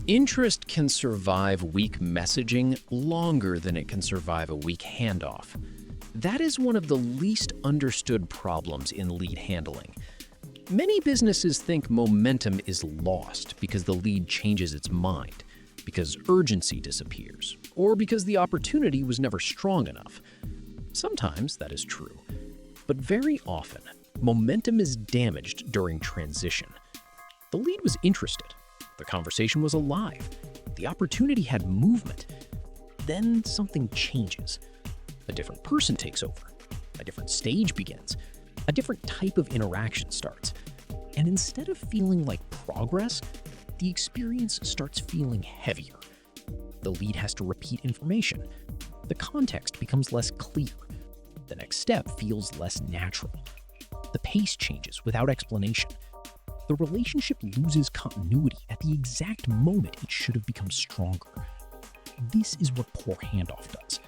Interest can survive weak messaging longer than it can survive a weak handoff. That is one of the least understood problems in lead handling. Many businesses think momentum is lost because the lead changes its mind, because urgency disappears, or because the opportunity was never strong enough. Sometimes that is true, but very often, momentum is damaged during transition. The lead was interested. The conversation was alive. The opportunity had movement. Then something changes. A different person takes over. A different stage begins. A different type of interaction starts. And instead of feeling like progress, the experience starts feeling heavier. The lead has to repeat information. The context becomes less clear. The next step feels less natural. The pace changes without explanation. The relationship loses continuity at the exact moment it should have become stronger. This is what poor handoff does.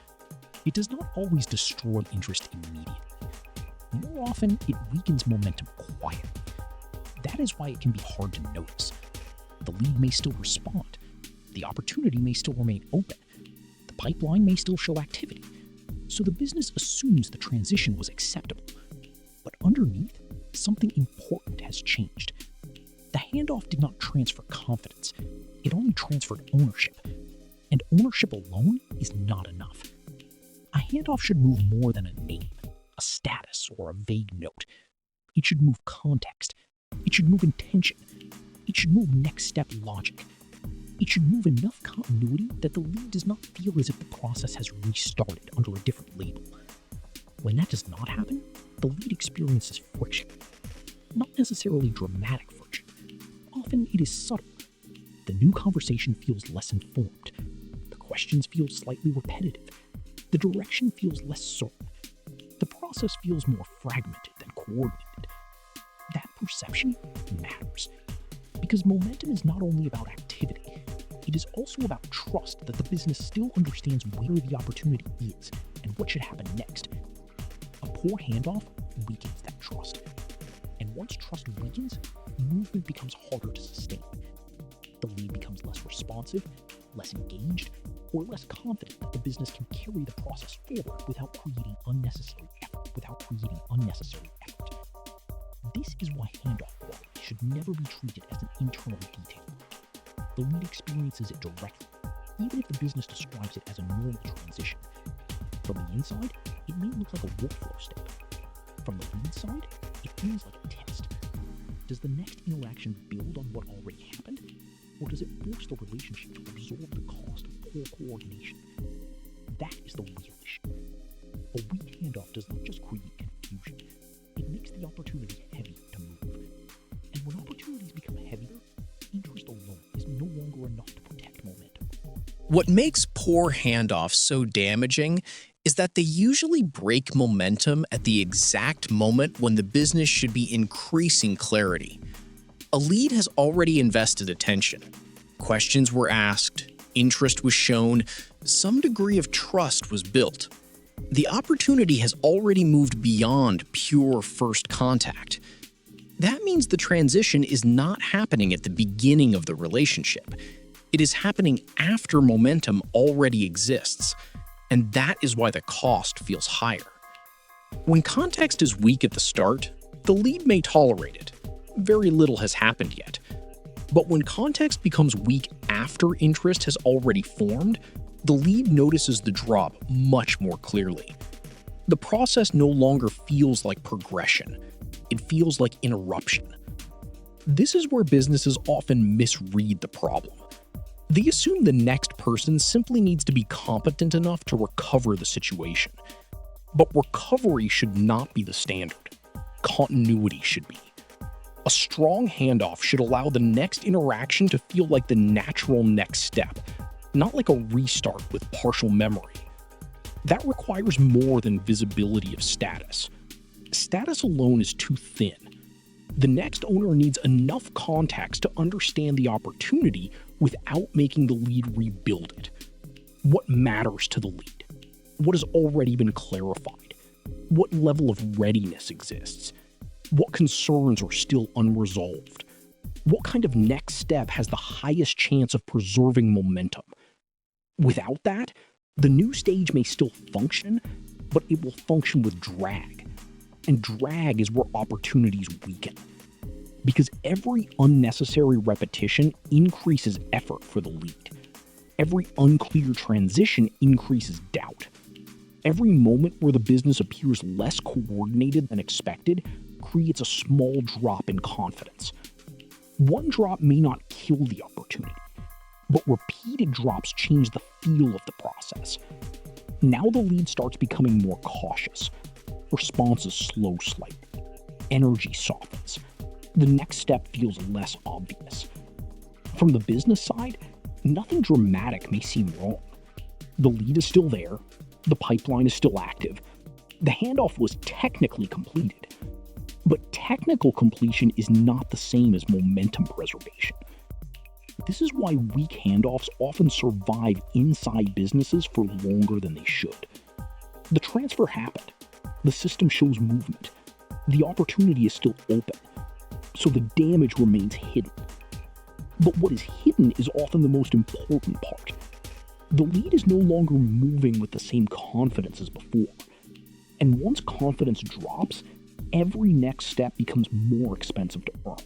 It does not always destroy interest immediately. More often, it weakens momentum quietly. That is why it can be hard to notice. The lead may still respond. The opportunity may still remain open. The pipeline may still show activity. So the business assumes the transition was acceptable. But underneath, something important has changed. The handoff did not transfer confidence. It only transferred ownership. And ownership alone is not enough. A handoff should move more than a name, a status, or a vague note. It should move context. It should move intention. It should move next step logic. It should move enough continuity that the lead does not feel as if the process has restarted under a different label. When that does not happen, the lead experiences friction. Not necessarily dramatic friction. Often it is subtle. The new conversation feels less informed. The questions feel slightly repetitive. The direction feels less certain. The process feels more fragmented than coordinated. That perception matters. Because momentum is not only about activity, it is also about trust that the business still understands where the opportunity is and what should happen next. A poor handoff weakens that trust. And once trust weakens, movement becomes harder to sustain. The lead becomes less responsive, less engaged, or less confident that the business can carry the process forward without creating unnecessary effort. This is why handoff quality should never be treated as an internal detail. The lead experiences it directly, even if the business describes it as a normal transition. From the inside, it may look like a workflow step. From the lead side, it feels like a test. Does the next interaction build on what already happened? Or does it force the relationship to absorb the cost of poor coordination? That is the real issue. A weak handoff does not just create confusion. It makes the opportunity heavier to move. And when opportunities become heavier, interest alone is no longer enough to protect momentum. What makes poor handoffs so damaging is that they usually break momentum at the exact moment when the business should be increasing clarity. A lead has already invested attention. Questions were asked, interest was shown, some degree of trust was built. The opportunity has already moved beyond pure first contact. That means the transition is not happening at the beginning of the relationship. It is happening after momentum already exists, and that is why the cost feels higher. When context is weak at the start, the lead may tolerate it. Very little has happened yet. But when context becomes weak after interest has already formed, the lead notices the drop much more clearly. The process no longer feels like progression. It feels like interruption. This is where businesses often misread the problem. They assume the next person simply needs to be competent enough to recover the situation. But recovery should not be the standard. Continuity should be. A strong handoff should allow the next interaction to feel like the natural next step, not like a restart with partial memory. That requires more than visibility of status. Status alone is too thin. The next owner needs enough context to understand the opportunity without making the lead rebuild it. What matters to the lead? What has already been clarified? What level of readiness exists? What concerns are still unresolved? What kind of next step has the highest chance of preserving momentum? Without that, the new stage may still function, but it will function with drag. And drag is where opportunities weaken. Because every unnecessary repetition increases effort for the lead. Every unclear transition increases doubt. Every moment where the business appears less coordinated than expected creates a small drop in confidence. One drop may not kill the opportunity, but repeated drops change the feel of the process. Now the lead starts becoming more cautious. Responses slow slightly. Energy softens. The next step feels less obvious. From the business side, nothing dramatic may seem wrong. The lead is still there. The pipeline is still active. The handoff was technically completed. But technical completion is not the same as momentum preservation. This is why weak handoffs often survive inside businesses for longer than they should. The transfer happened. The system shows movement. The opportunity is still open. So the damage remains hidden. But what is hidden is often the most important part. The lead is no longer moving with the same confidence as before. And once confidence drops, every next step becomes more expensive to earn.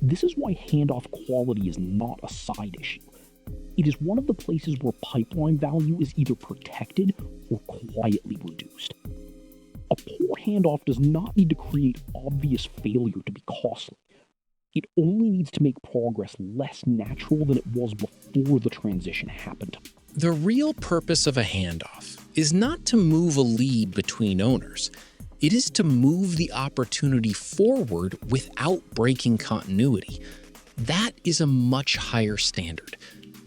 This is why handoff quality is not a side issue. It is one of the places where pipeline value is either protected or quietly reduced. A poor handoff does not need to create obvious failure to be costly. It only needs to make progress less natural than it was before the transition happened. The real purpose of a handoff is not to move a lead between owners. It is to move the opportunity forward without breaking continuity. That is a much higher standard,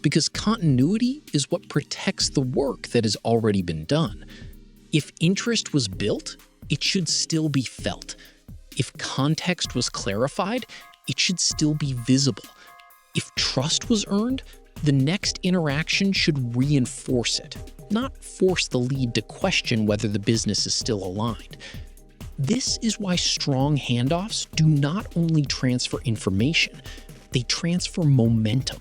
because continuity is what protects the work that has already been done. If interest was built, it should still be felt. If context was clarified, it should still be visible. If trust was earned, the next interaction should reinforce it, not force the lead to question whether the business is still aligned. This is why strong handoffs do not only transfer information, they transfer momentum.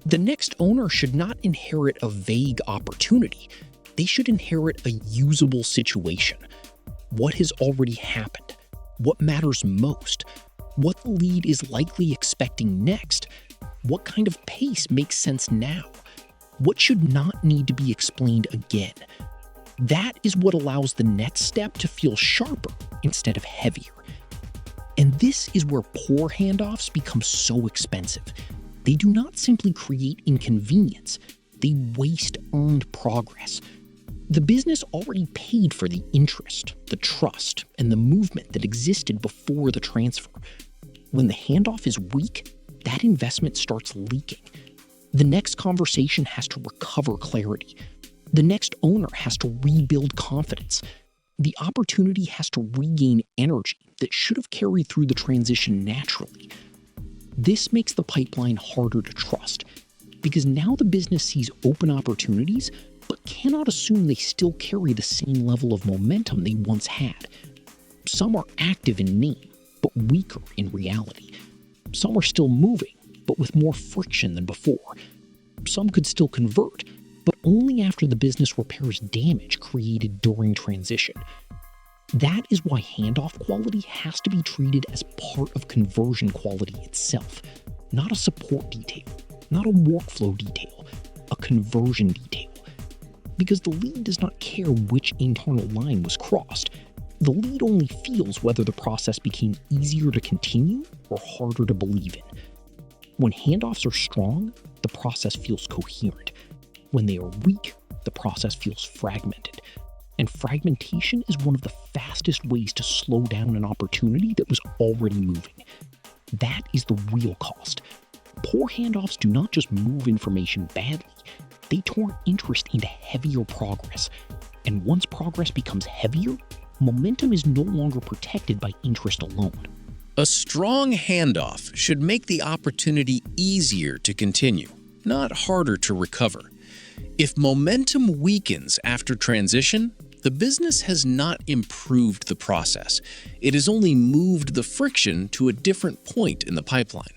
The next owner should not inherit a vague opportunity. They should inherit a usable situation. What has already happened? What matters most? What the lead is likely expecting next? What kind of pace makes sense now? What should not need to be explained again? That is what allows the next step to feel sharper instead of heavier. And this is where poor handoffs become so expensive. They do not simply create inconvenience, they waste earned progress. The business already paid for the interest, the trust, and the movement that existed before the transfer. When the handoff is weak, that investment starts leaking. The next conversation has to recover clarity. The next owner has to rebuild confidence. The opportunity has to regain energy that should have carried through the transition naturally. This makes the pipeline harder to trust, because now the business sees open opportunities but cannot assume they still carry the same level of momentum they once had. Some are active in name, but weaker in reality. Some are still moving, but with more friction than before. Some could still convert, but only after the business repairs damage created during transition. That is why handoff quality has to be treated as part of conversion quality itself, not a support detail, not a workflow detail, a conversion detail. Because the lead does not care which internal line was crossed. The lead only feels whether the process became easier to continue or harder to believe in. When handoffs are strong, the process feels coherent. When they are weak, the process feels fragmented. And fragmentation is one of the fastest ways to slow down an opportunity that was already moving. That is the real cost. Poor handoffs do not just move information badly, they turn interest into heavier progress. And once progress becomes heavier, momentum is no longer protected by interest alone. A strong handoff should make the opportunity easier to continue, not harder to recover. If momentum weakens after transition, The business has not improved the process. It has only moved the friction to a different point in the pipeline.